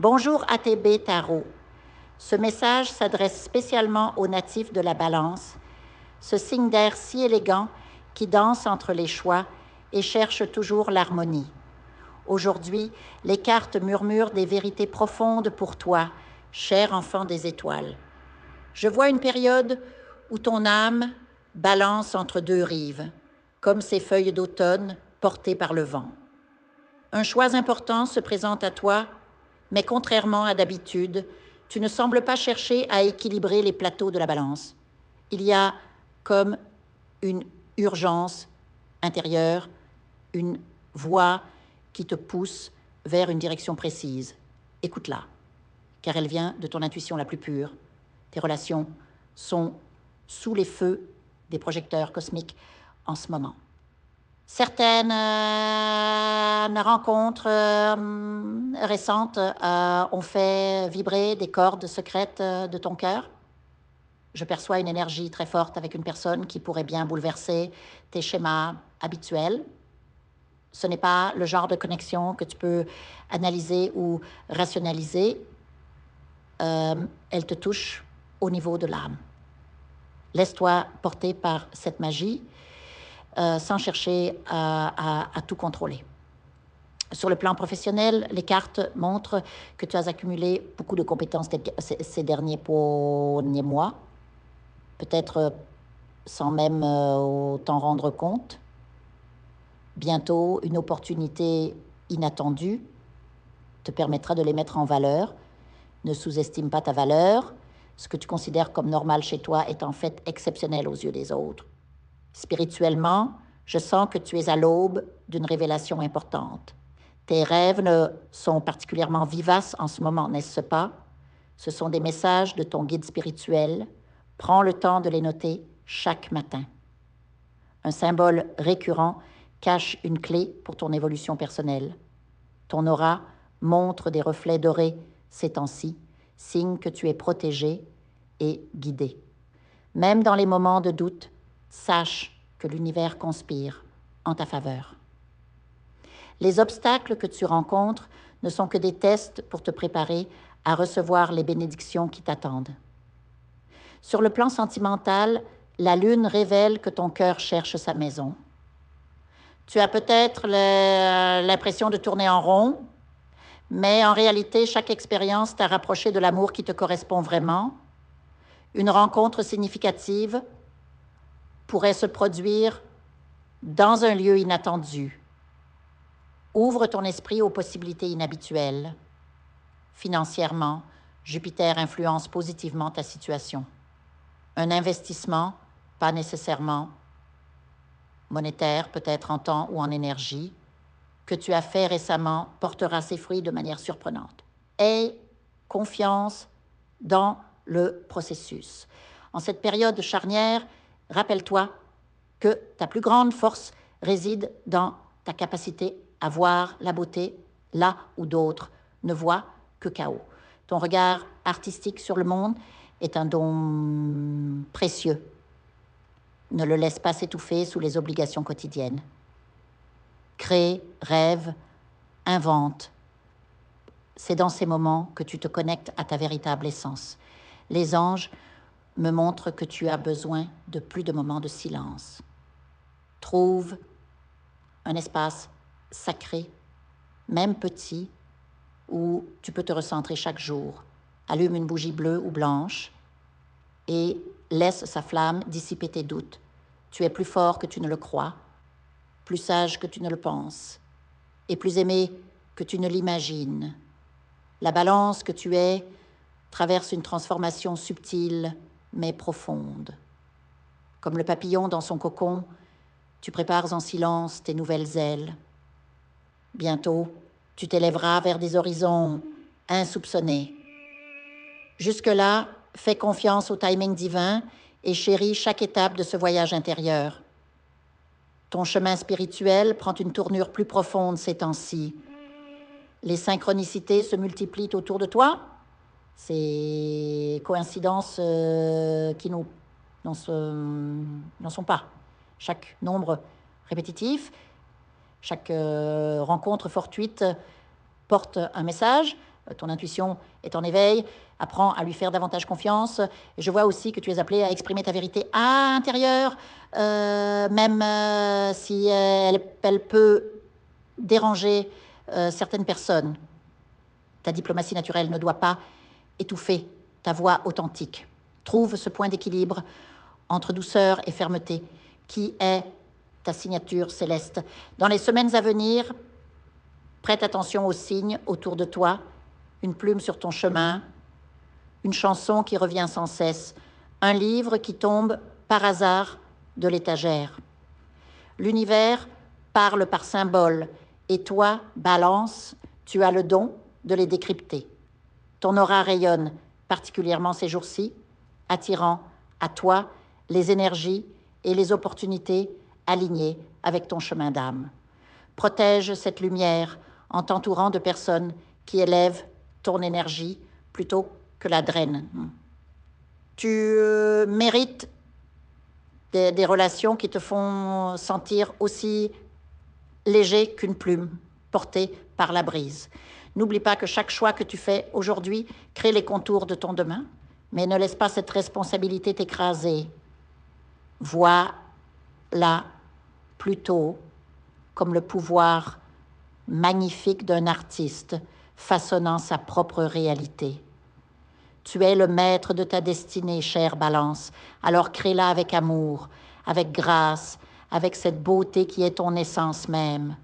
Bonjour ATB Tarot. Ce message s'adresse spécialement aux natifs de la Balance, ce signe d'air si élégant qui danse entre les choix et cherche toujours l'harmonie. Aujourd'hui, les cartes murmurent des vérités profondes pour toi, cher enfant des étoiles. Je vois une période où ton âme balance entre deux rives, comme ces feuilles d'automne portées par le vent. Un choix important se présente à toi, mais contrairement à d'habitude, tu ne sembles pas chercher à équilibrer les plateaux de la balance. Il y a comme une urgence intérieure, une voix qui te pousse vers une direction précise. Écoute-la, car elle vient de ton intuition la plus pure. Tes relations sont sous les feux des projecteurs cosmiques en ce moment. Certaines rencontres récentes ont fait vibrer des cordes secrètes de ton cœur. Je perçois une énergie très forte avec une personne qui pourrait bien bouleverser tes schémas habituels. Ce n'est pas le genre de connexion que tu peux analyser ou rationaliser. Elle te touche au niveau de l'âme. Laisse-toi porter par cette magie sans chercher à tout contrôler. Sur le plan professionnel, les cartes montrent que tu as accumulé beaucoup de compétences ces derniers mois, peut-être sans même t'en rendre compte. Bientôt, une opportunité inattendue te permettra de les mettre en valeur. Ne sous-estime pas ta valeur. Ce que tu considères comme normal chez toi est en fait exceptionnel aux yeux des autres. Spirituellement, je sens que tu es à l'aube d'une révélation importante. Tes rêves sont particulièrement vivaces en ce moment, n'est-ce pas? Ce sont des messages de ton guide spirituel. Prends le temps de les noter chaque matin. Un symbole récurrent cache une clé pour ton évolution personnelle. Ton aura montre des reflets dorés ces temps-ci, signe que tu es protégé et guidé. Même dans les moments de doute, sache que l'univers conspire en ta faveur. Les obstacles que tu rencontres ne sont que des tests pour te préparer à recevoir les bénédictions qui t'attendent. Sur le plan sentimental, la lune révèle que ton cœur cherche sa maison. Tu as peut-être l'impression de tourner en rond, mais en réalité, chaque expérience t'a rapproché de l'amour qui te correspond vraiment. Une rencontre significative pourrait se produire dans un lieu inattendu. Ouvre ton esprit aux possibilités inhabituelles. Financièrement, Jupiter influence positivement ta situation. Un investissement, pas nécessairement monétaire, peut-être en temps ou en énergie, que tu as fait récemment portera ses fruits de manière surprenante. Aie confiance dans le processus. En cette période charnière, rappelle-toi que ta plus grande force réside dans ta capacité à voir la beauté là où d'autres ne voient que chaos. Ton regard artistique sur le monde est un don précieux. Ne le laisse pas s'étouffer sous les obligations quotidiennes. Crée, rêve, invente. C'est dans ces moments que tu te connectes à ta véritable essence. Les anges me montrent que tu as besoin de plus de moments de silence. Trouve un espace sacré, même petit, où tu peux te recentrer chaque jour. Allume une bougie bleue ou blanche et laisse sa flamme dissiper tes doutes. Tu es plus fort que tu ne le crois, plus sage que tu ne le penses, et plus aimé que tu ne l'imagines. La balance que tu es traverse une transformation subtile mais profonde. Comme le papillon dans son cocon, tu prépares en silence tes nouvelles ailes. Bientôt, tu t'élèveras vers des horizons insoupçonnés. Jusque-là, fais confiance au timing divin et chéris chaque étape de ce voyage intérieur. Ton chemin spirituel prend une tournure plus profonde ces temps-ci. Les synchronicités se multiplient autour de toi. Ces coïncidences qui n'en sont pas. Chaque nombre répétitif, chaque rencontre fortuite porte un message. ton intuition est en éveil, apprends à lui faire davantage confiance. Et je vois aussi que tu es appelé à exprimer ta vérité intérieure, même si elle peut déranger certaines personnes. Ta diplomatie naturelle ne doit pas étouffer ta voix authentique. Trouve ce point d'équilibre entre douceur et fermeté qui est ta signature céleste. Dans les semaines à venir, prête attention aux signes autour de toi, une plume sur ton chemin, une chanson qui revient sans cesse, un livre qui tombe par hasard de l'étagère. L'univers parle par symboles et toi, Balance, tu as le don de les décrypter. Ton aura rayonne particulièrement ces jours-ci, attirant à toi les énergies et les opportunités alignées avec ton chemin d'âme. Protège cette lumière en t'entourant de personnes qui élèvent ton énergie plutôt que la drainent. Tu mérites des relations qui te font sentir aussi léger qu'une plume portée par la brise. N'oublie pas que chaque choix que tu fais aujourd'hui crée les contours de ton demain, mais ne laisse pas cette responsabilité t'écraser. Vois-la plutôt comme le pouvoir magnifique d'un artiste façonnant sa propre réalité. Tu es le maître de ta destinée, chère Balance, alors crée-la avec amour, avec grâce, avec cette beauté qui est ton essence même.